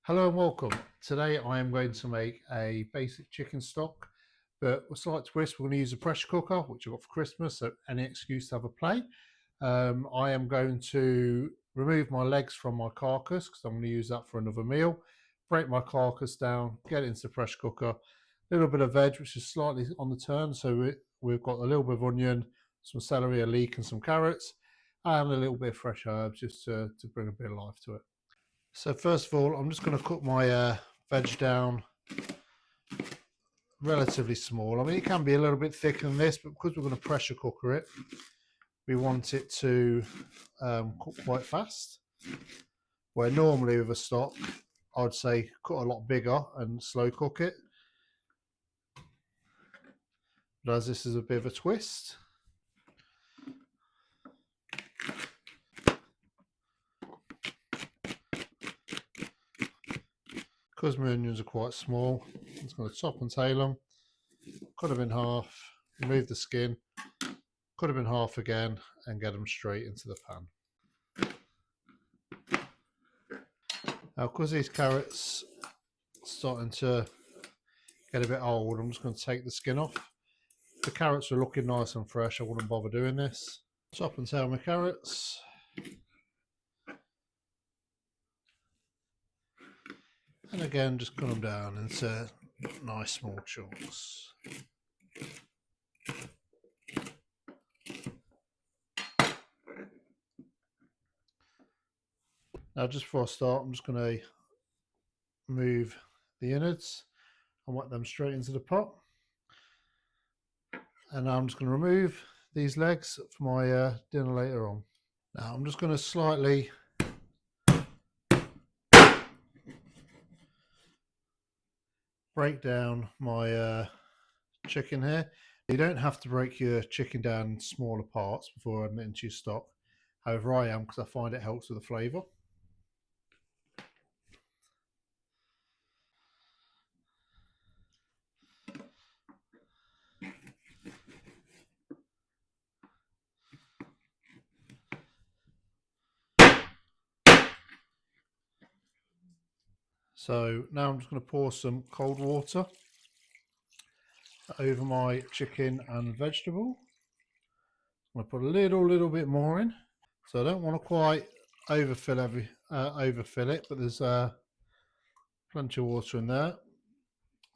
Hello and welcome. Today I am going to make a basic chicken stock, but with a slight twist. We're going to use a pressure cooker, which I got for Christmas, so any excuse to have a play. I am going to remove my legs from my carcass because I'm going to use that for another meal. Break my carcass down, get it into the pressure cooker. A little bit of veg, which is slightly on the turn, so we've got a little bit of onion, some celery, a leek, and some carrots, and a little bit of fresh herbs just to bring a bit of life to it. So first of all, I'm just going to cook my veg down relatively small. I mean, it can be a little bit thicker than this, but because we're going to pressure cooker it, we want it to cook quite fast. Where normally with a stock, I'd say cut a lot bigger and slow cook it. But as this is a bit of a twist, because my onions are quite small, I'm just going to top and tail them, cut them in half, remove the skin, cut them in half again, and get them straight into the pan. Now, because these carrots are starting to get a bit old, I'm just going to take the skin off. The carrots are looking nice and fresh, I wouldn't bother doing this. Top and tail my carrots. And again, just cut them down into nice small chunks. Now, just before I start, I'm just going to move the innards and whack them straight into the pot. And now I'm just going to remove these legs for my dinner later on. Now, I'm just going to slightly break down my chicken here. You don't have to break your chicken down in smaller parts before adding it into your stock. However, I am, because I find it helps with the flavour. So now I'm just going to pour some cold water over my chicken and vegetable. I'm going to put a little bit more in. So I don't want to quite overfill it, but there's plenty of water in there.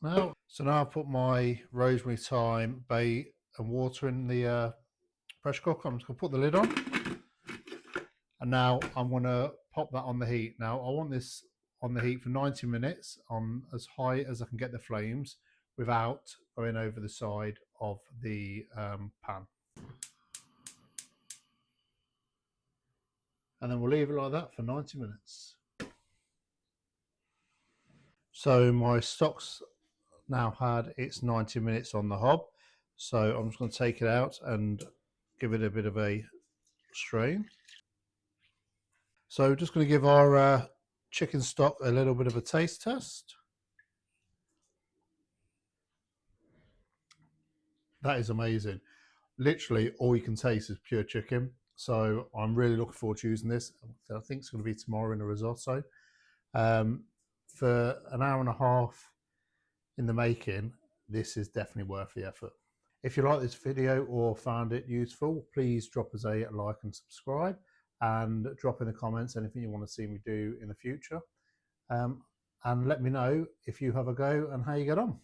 Now, I'll put my rosemary, thyme, bay, and water in the pressure cooker. I'm just going to put the lid on, and now I'm going to pop that on the heat. Now I want this on the heat for 90 minutes on as high as I can get the flames without going over the side of the pan. And then we'll leave it like that for 90 minutes. So my stock's now had its 90 minutes on the hob. So I'm just going to take it out and give it a bit of a strain. So just going to give our chicken stock a little bit of a taste test. That is amazing. Literally all you can taste is pure chicken. So I'm really looking forward to using this. I think it's going to be tomorrow in a risotto. For an hour and a half in the making, this is definitely worth the effort. If you like this video or found it useful, please drop us a like and subscribe, and drop in the comments anything you want to see me do in the future. And let me know if you have a go and how you get on.